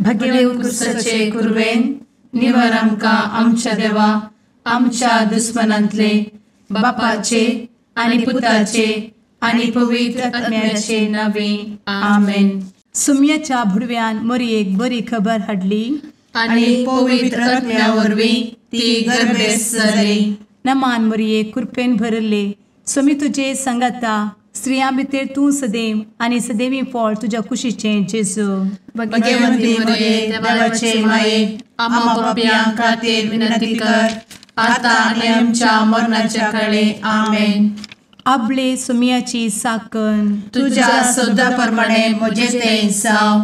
भगेवन कुर्साचे कुर्वेन निवार आमकां आमच्या देवा आमच्या दुस्मनांतले बापाचे आनी पुताचे आनी पवित्र आत्म्याचे नावे आमेन. सुम्याच्या भुडव्यान मरयेक बरी खबर हाडली आनी पवित्र आत्म्या वरवीं ती गर्भेस जाली. नमान मरयेक कृपेन भरले सुमी तुजे संगता स्त्रियां भितर तूं सदैव आनी सदैवी फळ तुज्या कुशीचें जेजू. भगवंती मरिये देवाचे माये आम्हा पाप्यां खातीर विनंती कर आता आनी आमच्या मरणाच्या काळी आमेन. आपले सुमयाची साकन तुझ्या सोदा प्रमाणे म्हजे तें जाव.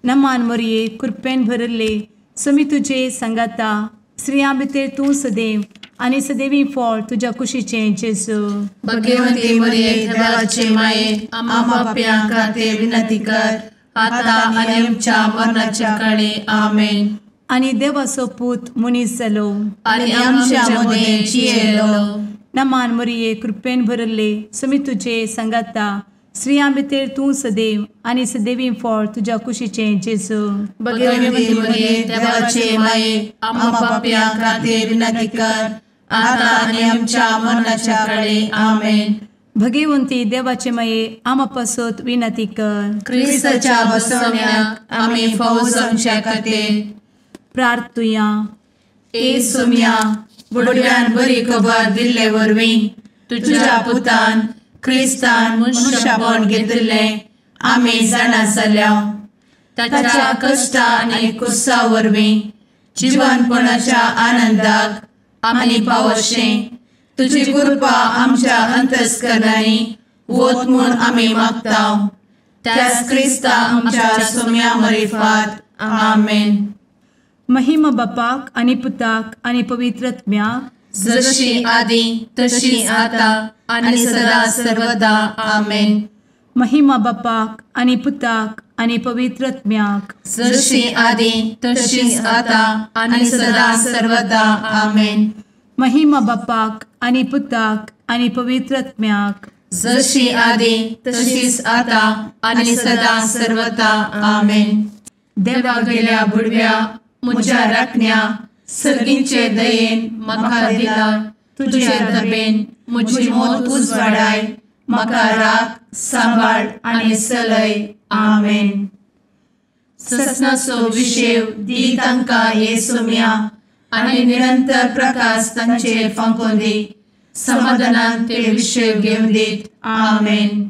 नमान मरये कृपेन भरले सुमी तुजे संगता स्त्रियां भितर तूं सदैव आनी सदैवी फळ तुज्या कुशीचें जेजू. भगवंती मरिये देवाचे माये आम्हा पाप्यां खातीर विनंती कर आता आनी आमच्या मरणाच्या काळी आमेन. आनी देवाचो पूत मनीस जालो आनी आमच्या मदीं जियेलो. नमान मरये कृपेन भरले सुमी तुजे संगता स्त्रियां भितर तूं सदैव आनी सदैवी फळ तुज्या कुशीचें जेजू. भगवंती मरिये देवाचे माये आम्हा पाप्यां खातीर विनंती कर आता आनी आमच्या मरणाच्या काळी आमेन. भगवंती देवाचे माये आमा पासत विनंती कर. क्रिस्ताच्या बसवण्याक आमी फावो जावच्या खातीर प्रार्थुया. ए सुम्या बुडव्यान बरी खबर दिल्ले वरवीं तुज्या पुतान क्रिस्तान मनशापण घेतिल्लें आमी जाणा जाल्या. ताच्या कश्टा आनी कुर्सा वरवीं जिवनपणाच्या आनंदाक आमी पावशें तुजी कृपा आमच्या अंतस्करणांनी वत म्हूण आमी मागतांव. त्याच क्रिस्ता आमच्या सुम्या मरिफात आमेन. महिमा बापाक आनी पुताक आनी पवित्र आत्म्याक जशी आदी तशी आता आनी सदा सर्वदा आमेन. महिमा बापाक आनी पुताक आनी पवित्र आत्म्याक जशी आदी तशीच आता आनी सदा सर्वदा आमेन. महिमा बापाक आनी पुताक आनी पवित्र आत्म्याक जशी आदी तशीच आता आनी सदा सर्वदा आमेन. देवा गेल्या बुडव्या म्हज्या राखण्या सर्गींचे दयेन म्हाका दिला तुजे दबेन म्हजी मोत उजवाडाय म्हाका राख सांबाळ आनी चलय आमेन. ससनाचो विशेव दी तांकां हे सुम्या आनी निरंतर प्रकाश तांचेर फांकून दी. समाधानान ते विशेव घेवन दीत आमेन.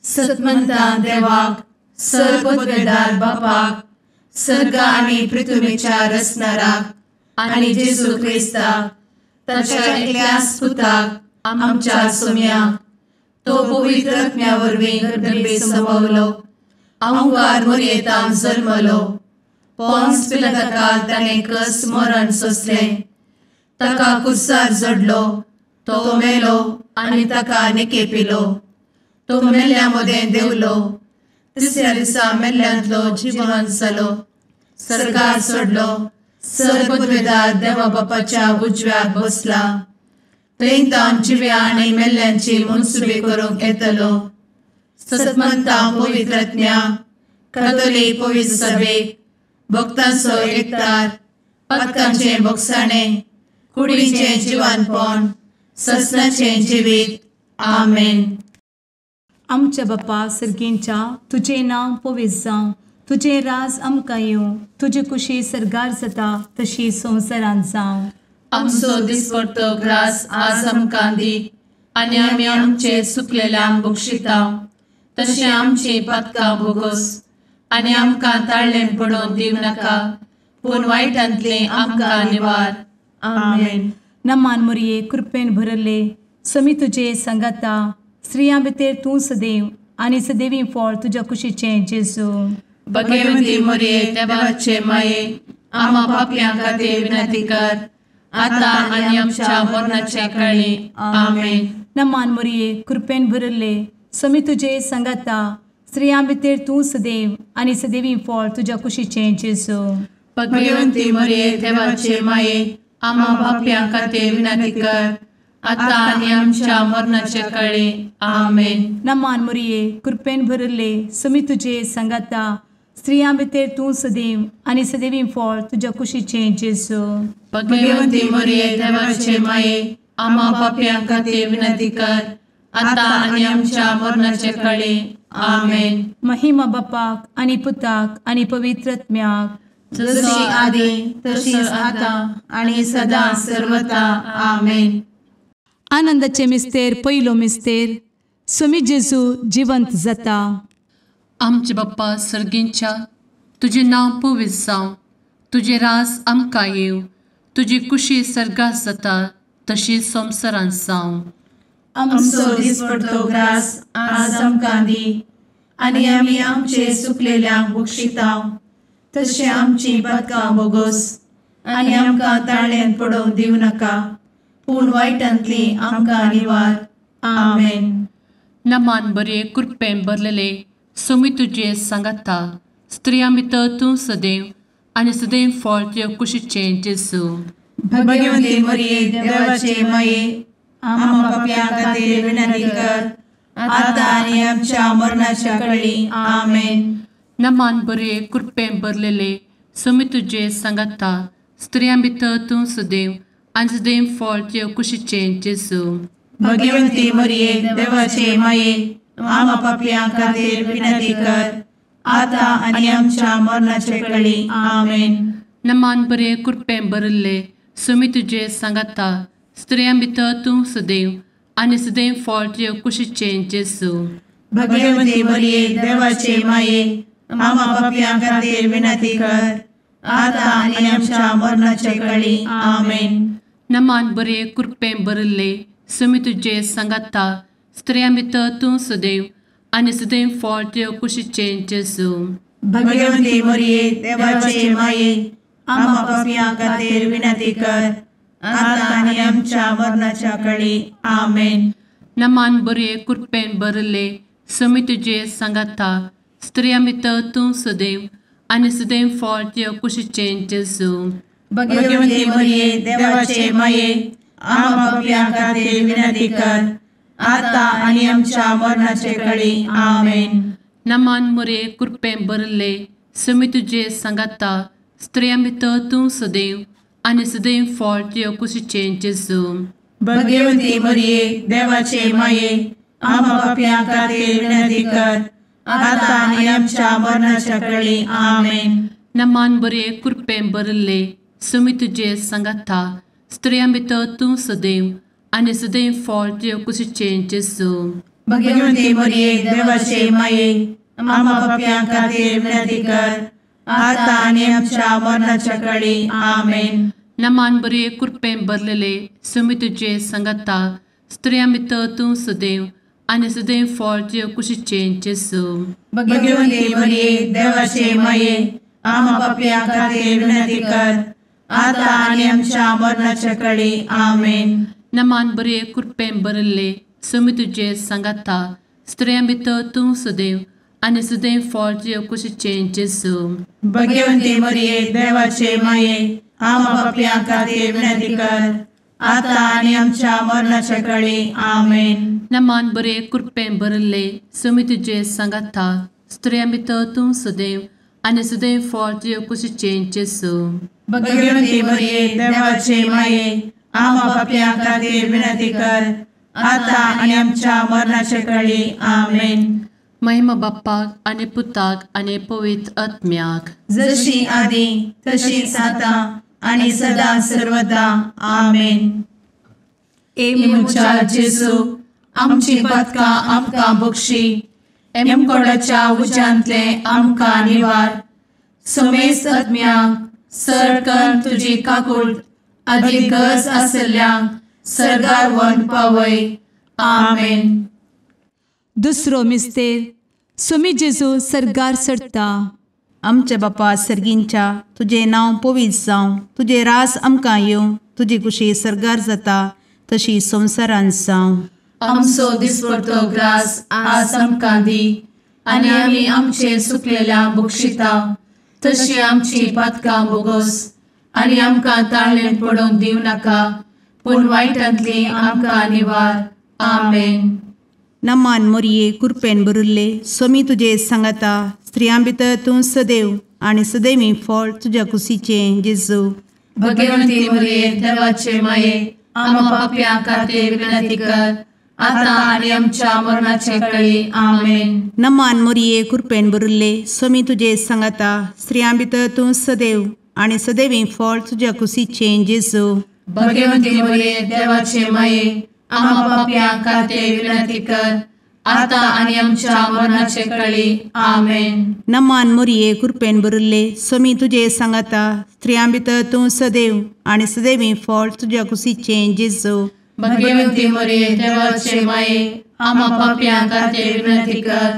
सतमंता देवाक सर्वपदवेदार बापाक सर्ग आनी पृथ्वीच्या रचणाराक आनी जेजू क्रिस्ताक ताच्या एकल्याच पुताक आमच्या सुम्याक तो पवित्र आत्म्या वरवीं गर्भे संभवलो. अंगार मरयेंत जल्मलो. पोन्स पिलाताकाल ताणें कस मरण सोंसलें. ताका कुर्सार जडलो. तो मेलो आनी ताका निकेपिलो. तो मेल्ल्या मदें देंवलो. तिसऱ्या दिसा मेल्ल्यांतलो जिवंत जालो. सर्गार चडलो. सर्वपदवेदार देवा बापाच्या उजव्याक बसला. थंय तान जिव्या आनी मेल्ल्यांची मनसुबी करूंक येतलो. सतमंता पवित्र आत्म्या कातोलीक पवित्र सभेक भक्तांचो एकठार पातकांचें भोगसाणें कुडीचें जिवनपण ससनाचें जिवीत आमेन. आमच्या बापा सर्गींच्या तुजें नांव पवित्र जावं. तुजें राज आमकां येवं. तुजी कुशी सर्गार जाता तशी संवसारांत जावं. आमचो दिसपडटो ग्रास आज आमकां दी आनी आमी आमचे चुकलेल्यांक बक्षितांव. तशें आमची पातकां भोगोस आनी आमकां ताळ्ळें पडोवन दिव नाका पूण वायटांतलें आमकां निवार आमेन. नमान मरये कृपेन भरले समी तुजे संगता स्त्रियां भितर तूं सदैव आनी सदैवी फळ तुज्या कुशीचें जेजू. भगवंती मरिये देवाचे माये आम्हा पाप्यां खातीर विनंती कर आता आनी आमच्या मरणाच्या काळी आमेन. नमान मरये कृपेन भरले समी तुजे संगता स्त्रियां भितर तूं सदैव आनी सदैवी फळ तुज्या कुशीचें जेजू. भगवंती मरिये देवाचे माये आम्हा पाप्यां खातीर विनंती कर आता आनी आमच्या मरणाच्या काळी आमेन. नमान मरये कृपेन भरले समी तुजे संगता स्त्रियां भितर तूं सदैव आनी सदैवी फळ तुज्या कुशीचें जेजू. भगवंती मरिये देवाचे माये, आम्हा पाप्यां खातीर विनंती कर, आता आनी आमच्या मरणाचे काळी. आमेन. महिमा बापाक आनी पुताक आनी पवित्र आत्म्याक, जशी आदी तशीच आता आणि सदा सर्वदा. आमेन. आनंदाचे मिस्तेर पयलो मिस्तेर, स्वामी जेजू जिवंत जाता. आमचे बाप्पा सर्गींच्या, तुझे नांव पवित्र जावं, तुझे राज आमकां येवं, तुजी कुशी सर्गात जाता तशी संवसारांत जावं. आमचो दिसपडटो ग्रास आज आमकां दी, आनी आमी आमचे सुकलेल्यांक बक्षितांव, तशें आमची पातकां बोगोस आनी आमकां ताळ्यान पडोवंक दिवं नाका, पूण वायटांतली आमकां निवार. आमेन. नमान बरे कृपेन भरलेले स्वामी तुजे सांगाता, स्त्रियां भितर तूं सदैव आनी सदैव फळ तुज्या कुशीचें जेजू. भगवंती मरिये देवाचे माये, आम्हा पाप्यां खातीर विनंती कर, आता आनी आमच्या मरणाच्या काळी. आमेन. नमान बरे कृपेन भरलेले स्वामी तुजे सांगाता, स्त्रियां भितर तूं सदैव आनी सदैव फळ तुज्या कुशीचें जेजू. भगवंती मरिये देवाचे माये, आम्हा पाप्यां खातीर विनंती कर, आता आनी आमच्या मरणाचे काळी. आमेन. नमान बरे कृपेन भरले स्वामी तुजे सांगाता, स्त्रियां भितर तूं सदैव आनी सदैव फळ तुज्या कुशीचें जेजू. भगवंती मरिये देवाचे माये, आम्हा पाप्यां खातीर विनंती कर, आता आनी आमच्या मरणाचे काळी. आमेन. नमान बरे कृपेन भरले स्वामी तुजे सांगाता, स्त्रियां भितर तूं सदैव आनी सदैव फळ तुज्या कुशीचें जेजू. भगवंती मरिये देवाचे माये, आम्हा पाप्यां खातीर विनंती कर, आता आनी आमच्या मरणाच्या काळी. आमेन. नमान बरे कृपेन भरले स्वामी तुजे सांगाता, स्त्रियां भितर तूं सदैव आनी सदैव फळ तुज्या कुशीचें जेजू. भगवंती मरिये देवाचे माये, आम्हा पाप्यां खातीर विनंती कर, आता आनी आमच्या मरणाचे काळी. आमेन. नमान बरे कृपेन भरले स्वामी तुजे सांगाता, स्त्रियां भितर तूं सदैव आनी सदैव फळ तुज्या कुशीचें जेजू. भगवंती मरिये देवाचे माये, आम्हा पाप्यां खातीर विनंती कर, आता आनी आमच्या मरणाच्या काळी. आमेन. नमान बरे कृपेन भरले स्वामी तुजे सांगाता, स्त्रियां भितर तूं सदैव आनी सदैव फळ तुज्या कुशीचें जेजू. भगवंती मरिये देवाचे माये, आम्हा पाप्यां खातीर विनंती कर, आता आनी आमच्या मरणाच्या काळी. आमेन. नमान बरे कृपेन भरलेले स्वामी तुजे सांगाता, स्त्रियां भितर तूं सदैव आनी सदैव फळ तुज्या कुशीचें जेजू. भगवंती मरिये देवाचे माये, आम्हा पाप्यां खातीर विनंती कर, आता आनी आमच्या मरणाच्या काळी. आमेन. नमान बरे कृपेन भरले स्वामी तुजे सांगाता, स्त्रियां भितर तूं सदैव आनी सदैव फळ तुज्या कुशीचें जेजू. भगवंती मरिये देवाचे माये, आम्हा पाप्यां खातीर विनंती कर, आता आनी आमच्या मरणाच्या काळी. आमेन. नमान बरे कृपेन भरले स्वामी तुजे सांगाता, स्त्रियां भितर तूं सदैव आनी सदैव फळ तुज्या कुशीचें जेजू. भगवंती मरिये देवाचे माये, आम्हा पाप्यां खातीर विनंती कर, आता आनी आमच्या मरणाच्या काळी. आमेन. महिमा बाप्पाक आनी पुताक आनी पवित्र आत्म्याक, जशी आदी तशीच आता आनी सदा सर्वदा. आमेन. मुचा जेजू, आमची पातकां आमकां बक्षी, एमकोडाच्या उज्यांतले आमकां निवार. समेस्त आत्म्यांक सरकन तुजी काकूट, आदी गरज आसल्ल्यांक सर्गार व्हरून पावय. आमेन. दुसरो मिस्तेर, स्वामी जेजू सर्गार सरता. आमचे बापा सर्गींच्या, तुझे नांव पवित्र जावं, तुझे रास आमकां येवं, तुजी कुशी सर्गार जाता तशी संवसारांत जावं. आमचो दिसपडटो ग्रास आज आमकां दी, आनी आमी आमचे सुकलेल्यांक बक्षितांव, तशी आमची पातकां बोगोस आनी आमकां ताळ्यान पडोवंक दिवं नाका, पूण वायटांतली आमकां निवार. आमेन. नमान मरिये कृपेन भरिल्ले स्वामी तुजे सांगाता, स्त्रियां भितर तूं सदैव आणि सदैवी फळ तुझ्या कुशीचें जेजू. भगवंती मरिये देवाचे माये आम्हा पाप्यां खातीर विनंती कर आता आणि आमच्या मरणाचे काळी आमेन. नमान मोरये कृपेन भरिल्ले स्वामी तुजे सांगाता स्त्रियां भितर तूं सदैव आणि सदैवी फळ तुझ्या कुशीचें जेजू. भगवंती मरिये देवाचे माये आम्हा पाप्यां खातीर विनंती कर आता आणि आमच्या मरणाचे काळी आमेन. नमान मोरये कृपेन भरिल्ले स्वामी तुजे सांगाता स्त्रियां भितर तूं सदैव आणि सदैवी फळ तुझ्या कुशीचें जेजू. भगवंती मरिये देवाचे माये आम्हा पाप्यां खातीर विनंती कर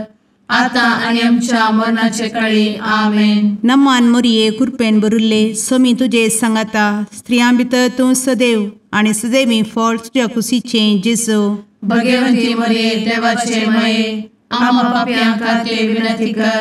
आता आणि आमच्या मरणाचे काळी आमेन. नमान मोरये कृपेन भरिल्ले स्वामी तुजे सांगाता स्त्रियां भितर तूं सदैव आणि सदैवी फळ तुझ्या कुशीचें जेजू. भगवंती मरिये देवाचे माये आम्हा पाप्यां खातीर विनंती कर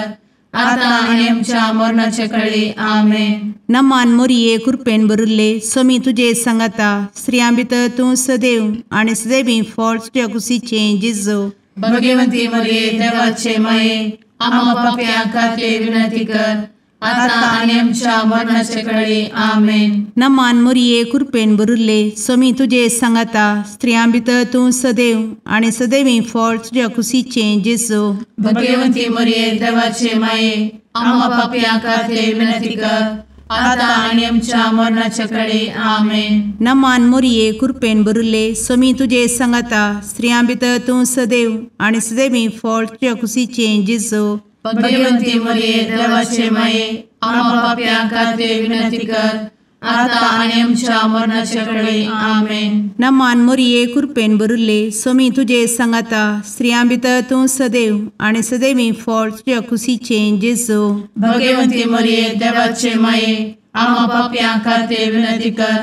आता आणि आमच्या मरणाचे काळी आमेन. नमान मोरये कृपेन भरिल्ले स्वामी तुजे सांगाता स्त्रियां भितर तूं सदैव आणि सदैवी फळ तुझ्या कुशीचें जेजू. भगवंती मरिये देवाचे माये आम्हा पाप्यां खातीर विनंती कर आता आणि आमच्या मरणाचे काळी आमेन. नमान मोरये कृपेन भरिल्ले स्वामी तुजे सांगाता स्त्रियां भितर तूं सदैव आणि सदैवी फळ तुझ्या कुशीचें जेजू. भगवंती मरिये देवाचे माये आम्हा पाप्यां खातीर विनंती कर आता आणि आमच्या मरणाचे काळी आमेन. नमान मोरये कृपेन भरिल्ले स्वामी तुजे सांगाता स्त्रियां भितर तूं सदैव आणि सदैवी फळ तुझ्या कुशीचें जेजू. भगवंती मरिये देवाचे माये आम्हा पाप्यां खातीर विनंती कर आता आणि आमच्या मरणाचे काळी आमेन. नमान मोरये कृपेन भरिल्ले स्वामी तुजे सांगाता स्त्रियां भितर तूं सदैव आणि सदैवी फळ तुझ्या कुशीचें जेजू. भगवंती मरिये देवाचे माये आम्हा पाप्यां खातीर विनंती कर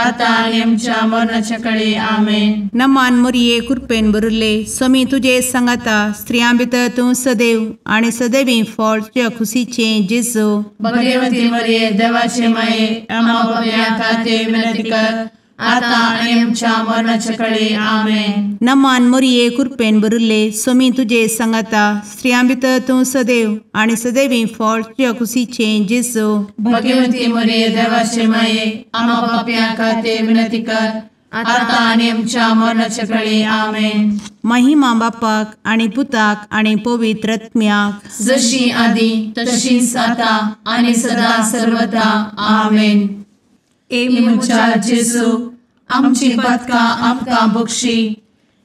आता आणि आमच्या मरणाच्या काळी आमेन. नमान मोरये कृपेन भरिल्ले स्वामी तुजे सांगाता स्त्रियां भितर तूं सदैव आणि सदैवी फळ तुझ्या कुशीचें जेजू. भगवंती मरिये देवाचे माये आम्हा पाप्यां खातीर विनंती कर आता आणि आमच्या मरणाच्या काळी आमेन. नमान मोरये कृपेन भरिल्ले स्वामी तुजे सांगाता स्त्रियां भितर तूं सदैव आणि सदैवी फळ तुझ्या कुशीचें जेजू. भगवंती मरिये देवाचे माये आम्हा पाप्यां खातीर विनंती कर आता आणि आमच्या मरणाच्या काळी आमेन. महिमा बापाक आणि पुताक आणि पवित्र आत्म्याक जशी आधी तशीच आता आणि सदा सर्वदा आमेन. एमच्या जेजू आमची पदकां आमकां बक्षी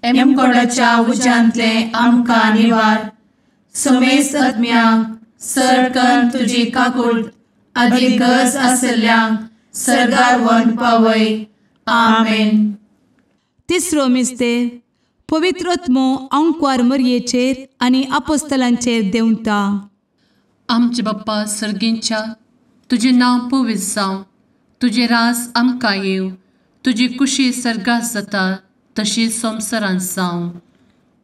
एमकोडाच्या उज्यांतले आमकां निवार. समेस्त आत्म्यांक सरकन तुजी काकूट अधिक गरज आसल्ल्यांक सरगार व्हरून पावय. आमेन. तिसरो मिस्तेर पवित्र आत्मो अंकवार मरयेचेर आनी आपोस्तलांचेर देंवता. आमचे बाप्पा सर्गींच्या तुजें नांव पवित्र जावं, तुजें रास आमकां येव, तुजी कुशी सर्गास जाता तशीच संवसारांत जावं.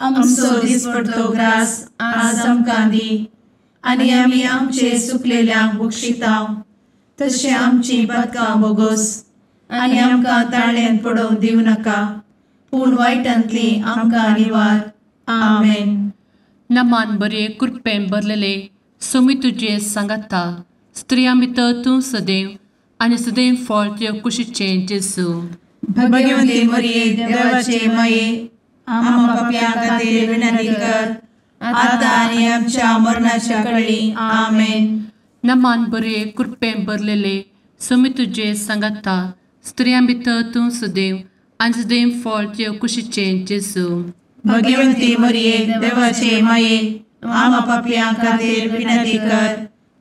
आमचो दिसपडटो ग्रास आज आमकां दी आनी आमी आमचे चुकलेल्यांक बक्षितांव, तशें आमची पदकां बोगोस आनी आमकां ताळ्यान पडोवंक दिवं नाका, पूण वायटांतली आमकां निवार. आमेन. नमान बरे कृपेन भरलेले सोमी तुजे सांगाता स्त्रियां भितर तूं सदैव आनी सदैव फळ तुज्या कुशीचें जेजू. भगवंती मरिये देवाचे माये आम्हा पाप्यां खातीर विनंती कर आता आनी आमच्या मरणाच्या काळी आमेन. नमान बरे कृपेन भरलेले सोमी तुजे सांगाता स्त्रियां भितर तूं सदैव आनी सदैव फळ तुज्या कुशीचें जेजू. भगवंती मरिये देवाचे माये आम्हा पाप्यां खातीर विनंती कर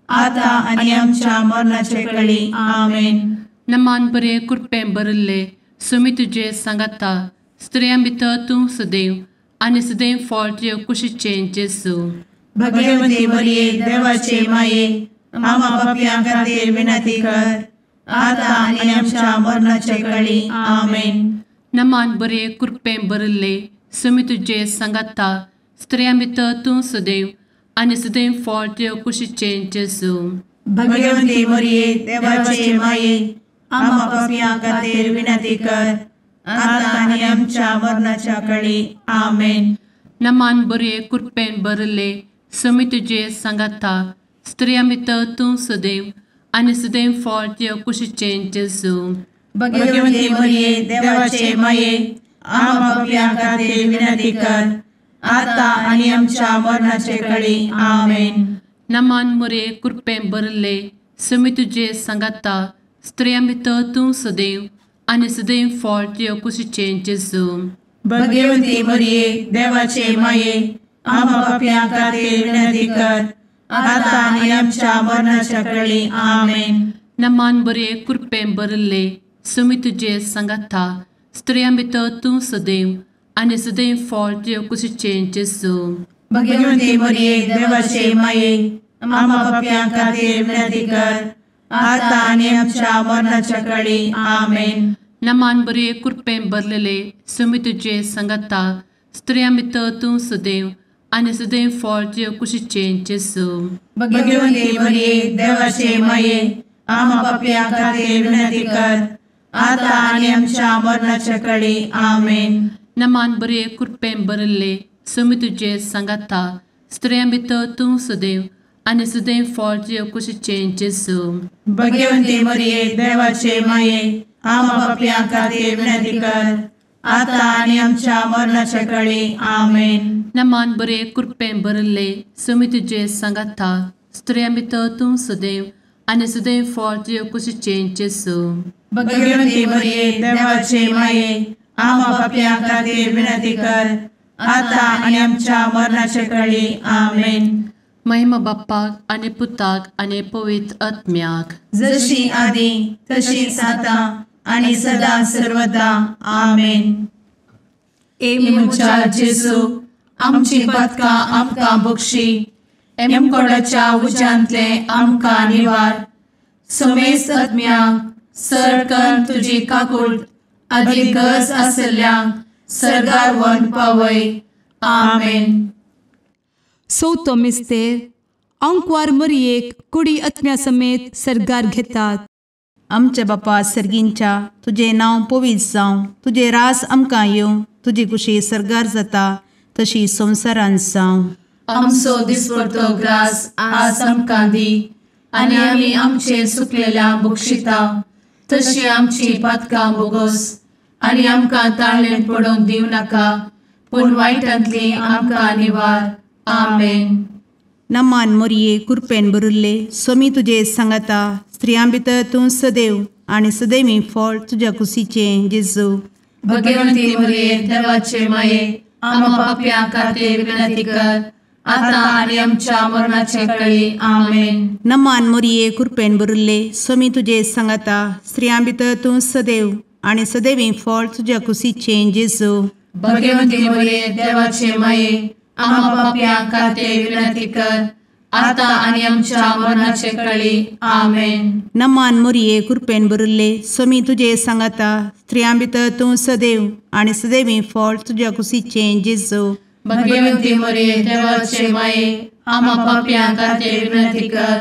आता आनी आमच्या मरणाचे काळी आमेन. नमान बरे कृपेन भरले सोमी तुजे सांगाता स्त्रियां भितर तूं सदैव आनी सदैव फळ तुज्या कुशीचें जेजू. भगवंती मरिये देवाचे माये आम्हा पाप्यां खातीर विनंती कर आता आनी आमच्या मरणाचे काळी आमेन. नमान बरे कृपेन भरले सोमी तुजे सांगाता स्त्रियां भितर तूं सदैव आनी सदैव फळ तुज्या कुशीचें जेजू. भगवंती मरिये देवाचे माये आम्हा पाप्यां खातीर विनंती कर आता आनी आमच्या मरणाच्या काळी आमेन. नमान बरे कृपेन भरले सुमी तुझे सांगाता स्त्रियां भितर तूं सदैव आनी सदैव फळ तुझ्या कुशीचें जेजू. भगवंती मरिये देवाचे माये आम्हा पापियां खातीर विनंती कर आता आनी आमच्या मरणाचे काळी आमेन. नमान मोरे कृपें भरले सुमी तुझे सांगाता स्त्रियां भितर तूं सदैव आनी सदैव फळ तुझ्या कुशीचें जेजू. भगवंती मरिये देवाचे माये आम्हा पापियां खातीर विनंती कर आता आनी आमच्या मरणाच्या काळी आमेन. नमान बरे कृपें भरले सुमी तुझे सांगाता स्त्रियां भितर तूं सदैव आनी सदैव फळ तुझ्या कुशीचें जेजू. भगवंती मरिये देवाचे माये आम्हा पापियां खातीर विनंती कर आता आनी आमच्या मरणाच्या काळी आमेन. नमान बरे कृपें भरलेले सुमी तुझे सांगाता स्त्रियां भितर तूं सदैव आनी सदैव फळ तुझ्या कुशीचें जेजू. भगवंती मरिये देवाचे माये आम्हा पापियां खातीर विनंती कर आता आनी आमच्या मरणाच्या काळी आमेन. नमान बरे कृपें भरले सुमी तुझे सांगाता स्त्रियां भितर तूं सदैव आनी सदैव फळ तुझ्या कुशीचें जेजू. भगवंती मरिये देवाचे माये आम्हा पापियां खातीर विनंती कर आता आनी आमच्या मरणाच्या काळी आमेन. नमान बरे कृपें भरले सुमी तुझे सांगाता स्त्रियां भितर तूं सदैव आनी सदैव फळ तुझ्या कुशीचें जेजू. भगवंती मरिये देवाचे माये आम्हा पापियां खातीर विनंती कर आता आनी आमच्या मरणाच्या काळी आमेन. महिमा बाप्पाक आनी पुताक आनी पवित्र आत्म्याक जशी आदी तशीच आता आनी सदा सर्वदा आमेन. मुचा जेजू आमची पदकां आमकां बक्षी एमकोडाच्या उज्यांतले आमकां निवार. सुमेस्त आत्म्यांक सरकन तुजी काकूट अधिक गरज आसल्यांक सरगार व्हरून पावय. आमेन. चवथो मिस्तेर अंकवार मरियेक कुडी आत्म्या समेत सरगार घेतात. आमच्या बापा सर्गींच्या तुझे नांव पवित्र जावं, तुझे रास आमकां येवं, तुजी कुशी सरगार जाता तशी संवसारांत जावं. आमचो दिसपडटो ग्रास आज आमकां दी आनी आमी आमचे सुकलेल्यांक बक्षिता तशी आमची पातकां बोगोस आनी आमकां ताळ्ळेन पडोवंक दिवं नाका पूण वायटांतली आमकां निवार. आमेन. नमान मोरये कृपेन भरिल्ले सोमी तुजे सांगाता स्त्रियां भितर तूं सदैव आनी सदैवी फळ तुज्या कुशीचें जेजू. भगवंती मरिये देवाचे माये आमकां पाप्यां खातीर विनंती कर आता आनी आमच्या मरणाचे काळी. आमेन. नमान मोरये कृपेन भरिल्ले सोमी तुजे सांगाता स्त्रियां भितर तूं सदैव आनी सदैवी फळ तुज्या कुशीचें जेजू. भगवंती मरिये देवाचे माये आमकां पाप्यां खातीर विनंती कर आता आनी आमच्या मरणाचे काळी. आमेन. नमान मोरये कृपेन भरिल्ले सोमी तुजे सांगाता स्त्रियां भितर तूं सदैव आनी सदैवी फळ तुज्या कुशीचें जेजू. भगवंती मरिये देवाचे माये आमकां पाप्यां खातीर विनंती कर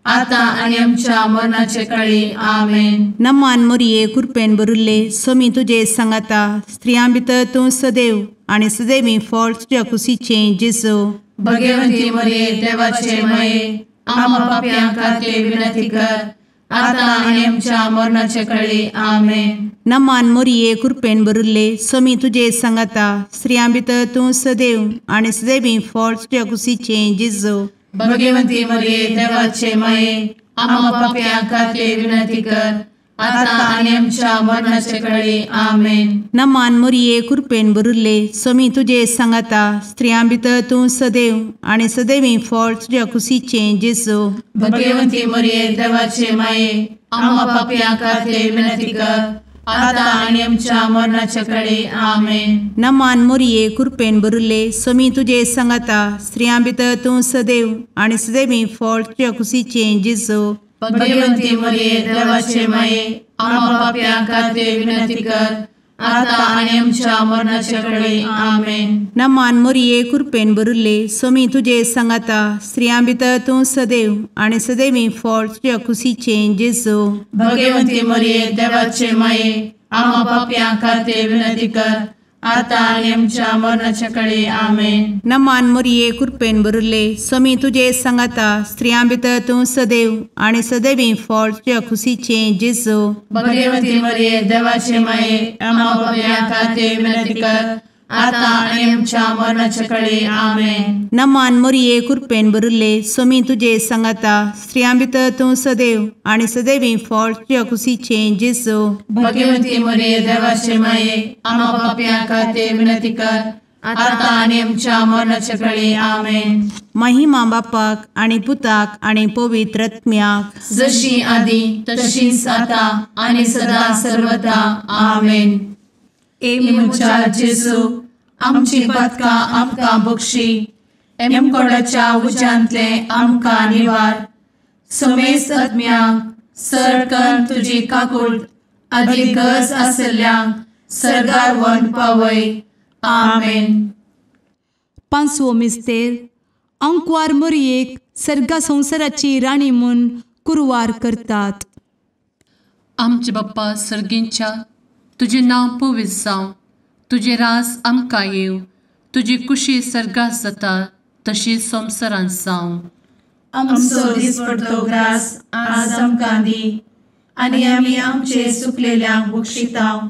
आता आनी आमच्या मरणाचे काळी. आमेन. नमान मोरये कृपेन भरिल्ले सोमी तुजे सांगाता स्त्रियां भितर तूं सदैव आनी सदैवी फळ तुज्या कुशीचें जेजू. भगवंती मरिये देवाचे माये आमकां पाप्यां खातीर विनंती कर आता आनी आमच्या मरणाचे काळी. आमेन. नमान मोरये कृपेन भरिल्ले सोमी तुजे सांगाता स्त्रियां भितर तूं सदैव आनी सदैवी फळ तुज्या कुशीचें जेजू. भगवंती मरिये देवाचे माये आमकां पाप्यां खातीर विनंती कर आता आनी आमच्या मरणाचे काळी. आमेन. नमान मोरये कृपेन भरिल्ले सोमी तुजे सांगाता स्त्रियां भितर तूं सदैव आनी सदैवी फळ तुज्या कुशीचें जेजू. भगवंती मरिये देवाचे माये आमकां पाप्यां खातीर विनंती कर आता आनी आमच्या मरणाचे काळी. आमेन. नमान मोरये कृपेन भरिल्ले सोमी तुजे सांगाता स्त्रियां भितर तूं सदैव आनी सदैवी फळ तुज्या कुशीचें जेजू. भगवंती मरिये देवाचे माये आमकां पाप्यां खातीर विनंती कर आता आनी आमच्या मरणाचे काळी. आमेन. नमान मोरये कृपेन भरिल्ले सोमी तुजे सांगाता स्त्रियां भितर तूं सदैव आनी सदैवी फळ तुज्या कुशीचें जेजू. भगवंती मरिये देवाचे माये आमकां पाप्यां खातीर विनंती कर आता आणि आमच्या मरणाच्या काळी आमेन. नमान मोरये कृपेन बरुले स्वामी तुझे सांगाता स्त्रियां भितर तूं सदैव आणि सदैवी फळ तुझ्या खुशीचे जेजू. भगवती मरिये देवाचे माये आम्हा पापियां खातीर विनंती कर, आता आणि आमच्या मरणाच्या काळी आमेन. नमान मोरये कृपेन बरुले स्वामी तुझे सांगाता स्त्रियां भितर तूं सदैव आणि सदैवी फळ तुझ्या खुशीचे जेजू. भगवती मरिये देवाचे माये आम्हा पापियां खातीर विनंती कर, आता आणि आमच्या मरणाच्या काळी आमेन. महिमा बापाक आणि पुताक आणि पवित्र आत्म्याक जशी आधी तशीच आता आणि सदा सर्वदा आमेन. एमुच्या जेजू आमची पदकां आमकां बक्षी, एमकोडाच्या उज्यांतले आमकां निवार. समेस्त आत्म्यांक सरकन तुजी काकूट अधिक गरज आसल्ल्यांक सर्गार व्हरून पावय. आमेन. पांचवो मिस्तेर अंकवार मोरयेक सर्गा संवसाराची राणी म्हूण कुरवार करतात. आमचे बाप्पा सर्गींच्या तुझे नांव पवित्र जावं, तुझे रास आमकां येव, तुजी कुशी सर्गात जाता तशी संवसारांत जावं. आमचो दिसपडटो ग्रास आज आमकां दी, आनी आमी आमचे सुकलेल्यांक बक्षितांव.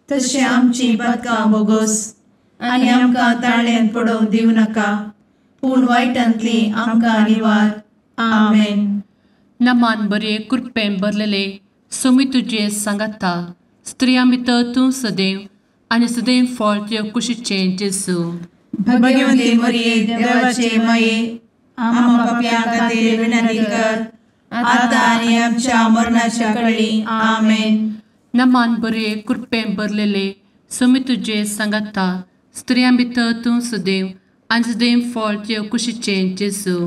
तशें आमची पदकां बोगोस आनी आमकां ताळ्यान पडोवंक दिवं नाका, पूण वायटांतली आमकां निवार. आमेन. नमान बरे कृपेन भरलेले सोमी तुझे सांगाता स्त्रियां भितर तूं सदैव आणि सदैव फळ तुझ्या कुशीचे जेजू. भगवती मरिये देवाचे माये आम्हा पापियां खातीर विनंती कर, आता आनी आमच्या मरणाच्या काळी आमेन. नमान बरे कृपेन भरलेले सोमी तुझे सांगाता स्त्रियां भितर तूं सदैव आणि सदैव फळ तुझ्या कुशीचे जेजू.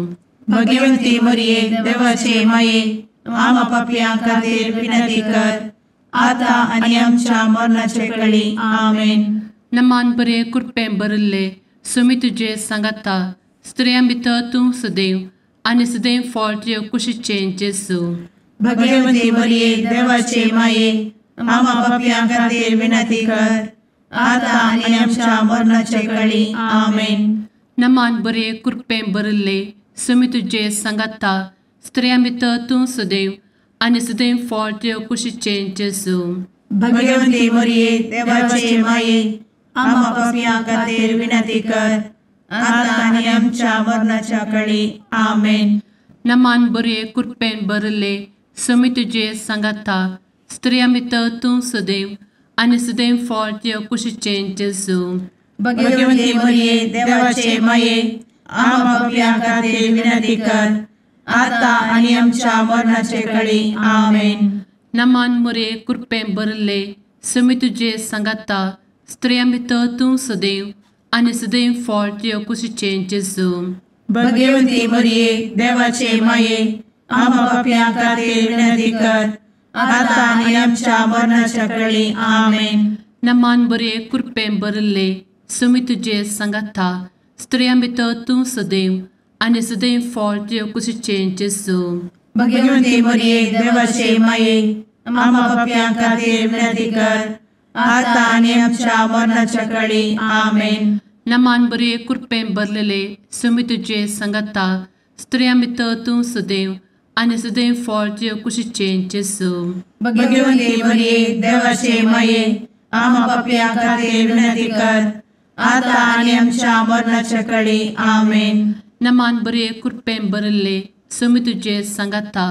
भगवती मरिये देवाचे माये आम्हा पापियां खातीर विनंती कर, आता आनी आमच्या मरणाच्या काळी आमेन. नमान बरे कृपेन भरले सोमी तुझे सांगाता स्त्रियां भितर तूं सदैव आणि सदैव फळ तुझ्या कुशीचे जेजू. भगवती मरिये देवाचे माये आम्हा पापियां खातीर विनंती कर, आता आनी आमच्या मरणाच्या काळी आमेन. नमान बरे कृपेन भरले सोमी तुझे सांगाता स्त्रियां भितर तूं सदैव आणि सदैव फळ तुझ्या कुशीचे जेजू. भगवती मरिये देवाचे माये आम्हा पापियां खातीर विनंती कर, आता आनी आमच्या मरणाच्या काळी आमेन. नमान बरे कृपेन भरले सोमी तुझे सांगाता स्त्रियां भितर तूं सदैव आणि सदैव फळ तुझ्या कुशीचे जेजू. भगवती मरिये देवाचे माये आम्हा पापियां खातीर विनंती कर, आता आनी आमच्या मरणाच्या काळी आमेन. नमान बरे कृपेन भरले सोमी तुझे सांगाता स्त्रियां भितर तूं सदैव आणि सदैव फळ तुझ्या कुशीचे जेजू. भगवती मरिये देवाचे माये आम्हा पापियां खातीर विनंती कर, आता आनी आमच्या मरणाच्या काळी आमेन. नमान बरे कृपेन भरले सोमी तुझे सांगाता स्त्रियां भितर तूं सदैव आणि सदैव फळ तुझ्या कुशीचे जेजू. भगवती मरिये देवाचे माये आम्हा पापियां खातीर विनंती कर, आता आनी आमच्या मरणाच्या काळी आमेन. नमान बरे कृपेन भरलेले सोमी तुझे सांगाता स्त्रियां भितर तूं सदैव आणि सदैव फळ तुझ्या कुशीचे जेजू. भगवती मरिये देवाचे माये आम्हा पापियां खातीर विनंती कर, आता आनी आमच्या मरणाच्या काळी आमेन. नमान बरे कृपेन भरले सोमी तुझे सांगाता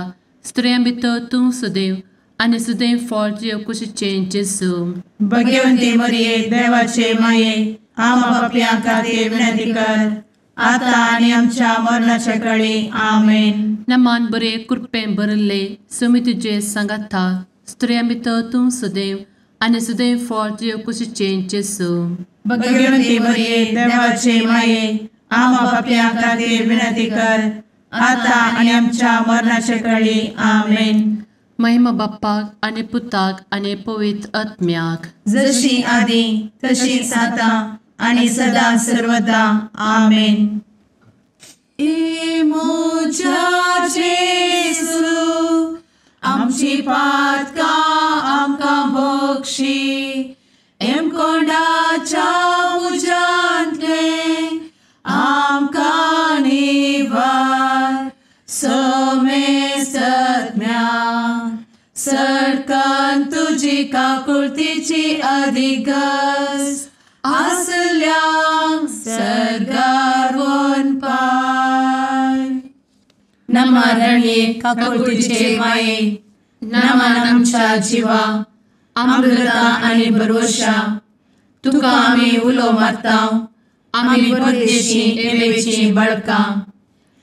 स्त्रियां भितर तूं सदैव आणि सदैव फळ तुझ्या कुशीचे जेजू. भगवती मरिये देवाचे माये आम्हा पापियां खातीर विनंती कर, आता आनी आमच्या मरणाच्या काळी आमेन. नमान बरे कृपेन भरले सोमी तुझे सांगाता स्त्रियां भितर तूं सदैव आणि सदैव फळ तुझ्या कुशीचे जेजू. भगवती मरिये देवाचे माये आम्हा पापियां खातीर विनंती कर, आता आनी आमच्या मरणाच्या काळी आमेन. महिमा बाप्पाक आणि पुताक आणि पवित्र आत्म्याक जशी आधी तशीच आता आणि सदा सर्वदा आमेन. मोजा जेसू आमची पातकां आमकां बक्षी, एम कोंडाच्या काकुळतीची अधिगस आसल्यां सर्गार वन पाय. नमारणे काकुळतीचे माये नमान आमच्या जिवा अमृता आनी भरवशा तुका आमी उलो मारता. आमी परदेशी येवेची बळकां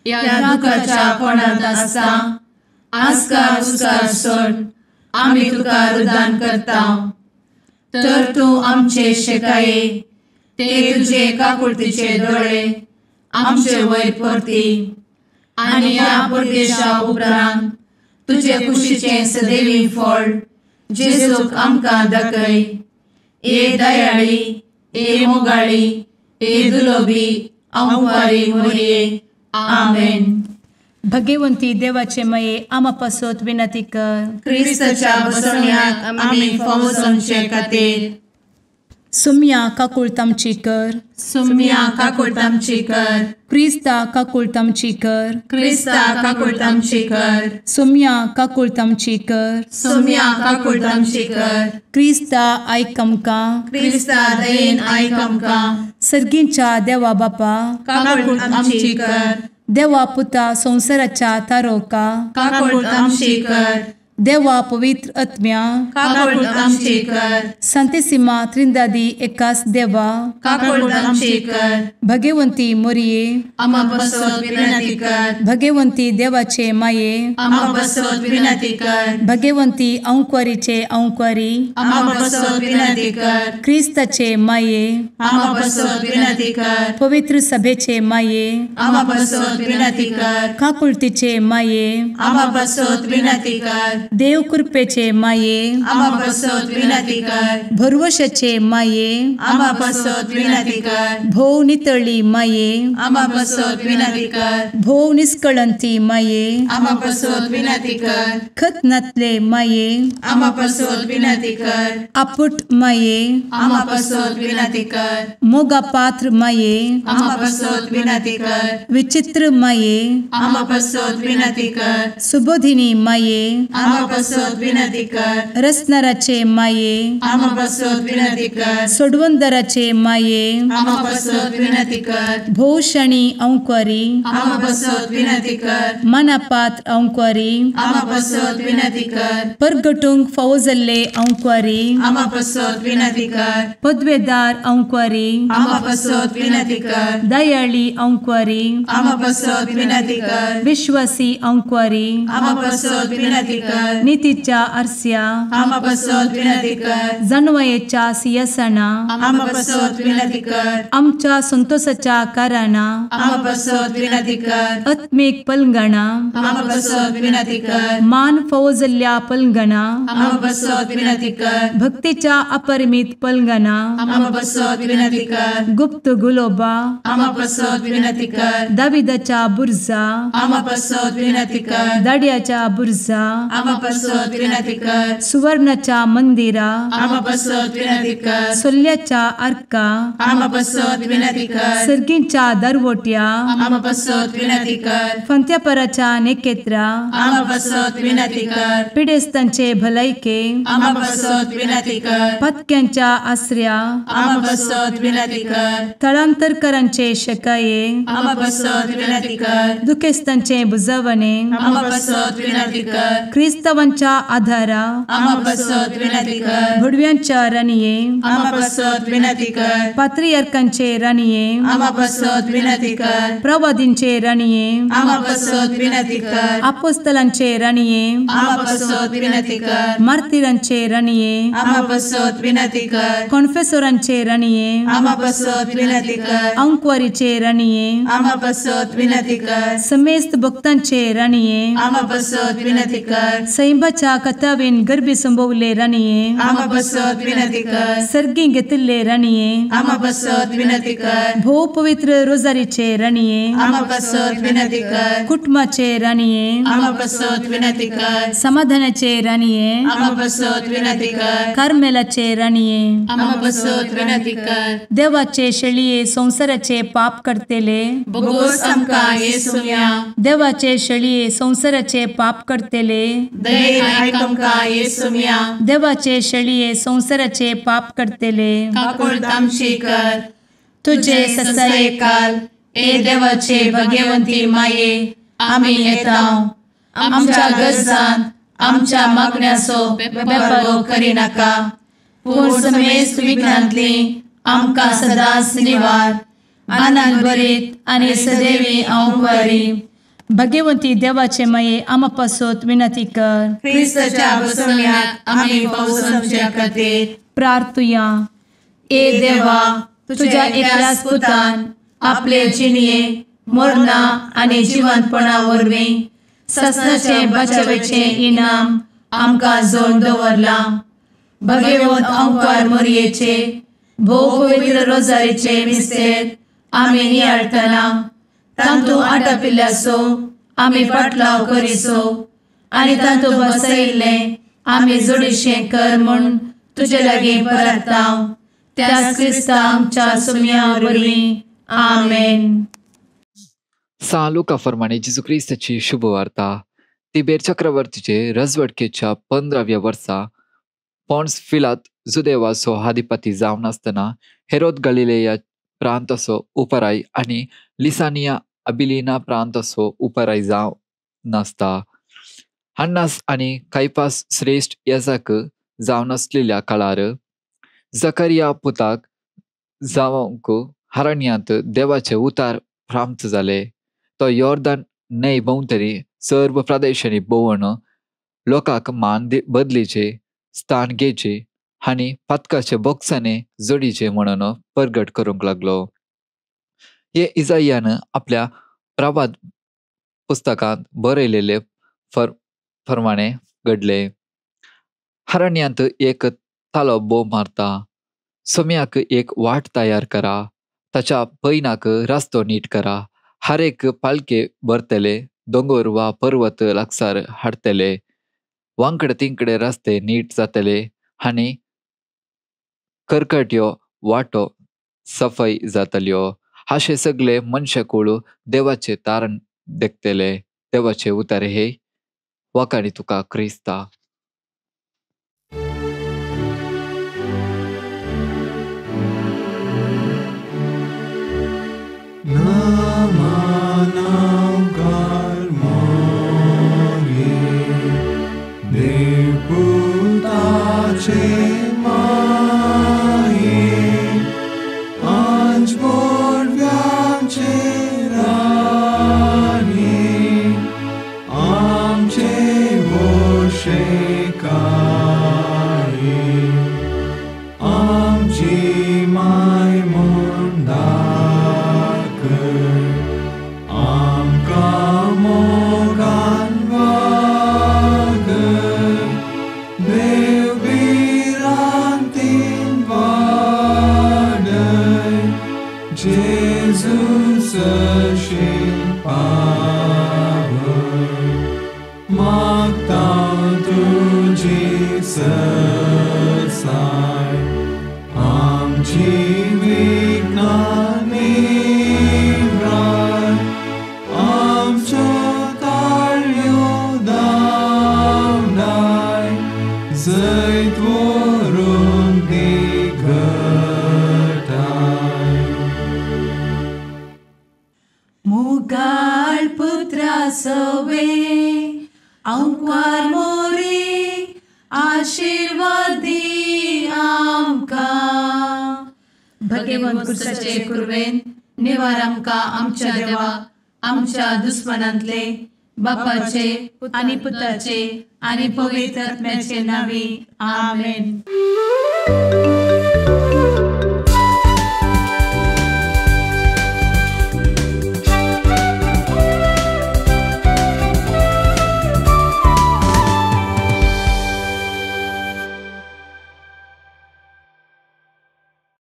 या दुखाच्या कोणात आसता. आस्कार उस्कार सोड आमी तुका रुदान करता. तर तूं आमचे शेकाये ते तुझे काकुळतीचे दोळे आमचे वयर परती. आनी या परदेशा उपरांत तुझे कुशीचे सदैवी फळ जेजूक आमकां दाखय. ए दयाळी ए मोगाळी ए दुलोबी अंवारी मोरये. आमेन. भगवंती देवाचे मये आमा पासत विनंती कर. क्रिस्ताच्या बसवण्याक आमी फावो समचे खातीर सुम्या काकुळतामची कर. सुम्या काकुळतामची कर. क्रिस्ता काकुळतामची कर. क्रिस्ता काकुळतामची कर. सुम्या काकुळतामची कर. सुम्या काकुळतामची कर. क्रिस्ता आयक आमकां. क्रिस्ता दयेन आयक आमकां. सर्गींच्या देवा बापा काकुळतामची कर. देवा पुता संसाराच्या तारोका काकुळतामची कर. देवा पवित्र आत्म्या काकुळतामची कर. सांतेसिमा त्रिंदादी एकाच देवा काकुळतामची कर. भगवंती मोरये आमा बसवत विनंती कर. भगवंती देवाचे माये आमा बसवत विनंती कर. भगवंती अंक्वारीचे अंक्वारी आमा बसवत विनंती कर. ख्रिस्ताचे माये आमा बसवत विनंती कर. पवित्र सभेचे माये आमा बसवत विनंती कर. काकुळतीचे माये आमा बसवत विनंती कर. देव कृपेचे माये आमा बसवत विनंती कर. भरवशाचे माये आमा बसवत विनंती कर. भोव नितळी माये आमा बसवत विनंती कर. भोव निष्कळंती माये आमा बसवत विनंती कर. खतनातले माये आमा बसवत विनंती कर. आपुट माये आमा बसवत विनंती कर. मोगा पात्र माये आमा बसवत विनंती कर. विचित्र माये आमा बसवत विनंती कर. सुबोधिनी माये आमा बसवत विनंती कर. रसनाराचे माये आमा बसवत विनंती कर. सोडवंदराचे माये आमा बसवत विनंती कर. भोवशणी अंक्वारी आमा बसवत विनंती कर. मनापात्र अंक्वारी आमा बसवत विनंती कर. परगटूंक फावो जाल्ले अंक्वारी आमा बसवत विनंती कर. पदवेदार अंक्वारी आमा बसवत विनंती कर. दयाळी अंक्वारी आमा बसवत विनंती कर. विश्वासी अंक्वारी आमा बसवत विनंती कर. नीतीच्या आरस्या आमा बसवत विनंती कर. जाणवायेच्या सिंहासना आमा बसवत विनंती कर. आमच्या संतोषाच्या कारणा आमा बसवत विनंती कर. आत्मिक पलंगणा आमा बसवत विनंती कर. मान फावो जाल्ल्या पलंगणा आमा बसवत विनंती कर. भक्तीच्या अपरिमित पलंगणा आमा बसवत विनंती कर. गुप्त गुलोबा आमा बसवत विनंती कर. दाविदाच्या बुर्जा आमा बसवत विनंती कर. दाड्याच्या बुर्जा आमा बसवत विनंती कर. सुवर्णाच्या मंदिरा आमा बसवत विनंती कर. सोल्ल्याच्या अर्का आमा बसवत विनंती कर. सर्गींच्या दरवोट्या आमा बसवत विनंती कर. फंत्यापराच्या नेकेत्रा आमा बसवत विनंती कर. पिडेस्तांचे भलायके आमा बसवत विनंती कर. पत्क्यांच्या आसऱ्या आमा बसवत विनंती कर. स्थळांतरकरांचे शेकाये आमा बसवत विनंती कर. दुखेस्तांचे बुजावणे आमा बसवत विनंती कर. ख्रिस्तवांच्या आधारा आमा बसवत विनंती कर. भडव्यांच्या राणये आमा बसवत विनंती कर. पात्रियार्कांचे राणये आमा बसवत विनंती कर. प्रवादींचे राणये आमा बसवत विनंती कर. आपोस्तलांचे राणये आमा बसवत विनंती कर. मार्तिरांचे राणये आमा बसवत विनंती कर. कॉन्फेसोरांचे राणये आमा बसवत विनंती कर. अंक्वारीचे राणये आमा बसवत विनंती कर. समेस्त भक्तांचे राणये आमा बसवत विनंती कर. सैंबाच्या कथावेन गर्भी संभवले राणये आमा बसवत विनंती कर. सर्गी घेतले राणये आमा बसवत विनंती कर. भोव पवित्र रोजारीचे राणये आमा बसवत विनंती कर. कुटुंबाचे राणये आमा बसवत विनंती कर. समाधानाचे राणये आमा बसवत विनंती कर. कार्मेलाचे राणये आमा बसवत विनंती कर. देवाचे शेळये संसाराचे पाप करतेले बोगोस आमकां येसूया. देवाचे शेळये संसाराचे पाप करतेले दये आयक आमकां येसू मिया देवाचे शेळये संवसाराचे पाप करतेले काकूळट आमची कर तुझे ससाये काल ए देवाचे भगवंती माये आमी येता आमच्या गरजांत आमच्या मागण्याचो बेपारो करी नाका पूण समेस्त विघ्नांतली आमकां सदांच निवार आनंद बरीत आनी सदैवी आंवकारी भगवंती देवाचे माये आम पासत विनंती कर क्रिस्ताच्या बसवण्यात आमी पावस आमच्या खातीर प्रार्थुया ए देवा तुझ्या एकल्याच पुतान आपले जिणये मरणा आनी जिवंतपणा वरवीं ससनाचे बचावेचे इनाम आमकां जोड दवरला भगवंत आंवकार मोरयेचे भोव पवित्र रोजारीचे मिस्तेर आमी नियाळटना तांतू आटापिल्ल्याचो आमी पाटलाव करिसो आनी तांतू बसयिल्ले आमी जोडीशें कर म्हूण तुजे लागीं परतांव त्याच क्रिस्ता आमच्या सुम्या वरवीं आमेन. लुका फर्माणे जेजू ख्रिस्ताची शुभवार्ता. तिबेर चक्रवर्तीचे राजवटकेच्या 15व्या वर्सा पॉन्स फिलात जुदेवाचो अधिपती जावन आसतना हेरोद गलिलेया प्रांताचो उपराय आनी लिसानिया अबिलिना प्रांताचो उपराय जावन आसता. हन्नास आनी कैपास श्रेष्ठ याजक जावन आसलेल्या काळार जकरिया पुताक जावंक हरण्यांत देवाचे उतार प्राप्त जाले. तो यॉर्दान न्हंय भोंवतणी सर्व प्रदेशांनी भोंवून लोकांक मान बदलीचे स्थान घेवचे आनी पथकाचे बोक्साने जोडीचे म्हणून प्रगट करूंक लागलो. हे इजायान आपल्या प्रभात पुस्तकांत बरयलेले प्रमाणे घडले. हरण्यांत एक तालो बोव मारता. सोम्याक एक वाट तयार करा. ताच्या पैनाक रस्तो नीट करा. हर एक पालखे भरतले. दोंगर वा पर्वत लागसार हाडतले. वांकडे तिंकडे रस्ते नीट जातले आनी कर्कट्यो वाटो सफाई जातल्यो. अशे सगळे मनशाकुळ देवाचे तारण देखतले. देवाचे उतार हे वकानी तुका क्रिस्ता. मुगाळ पुत्रा सवे आंवकार मोरी आशीर्वाद दी आमकां. भगवंत क्रिस्ताचे कुरवेन निवार आमकां आमच्या देवाक आमच्या दुस्मनांतले बापाचे आनी पुताचे आनी पवित्र आत्म्याचे नांवी आमेन.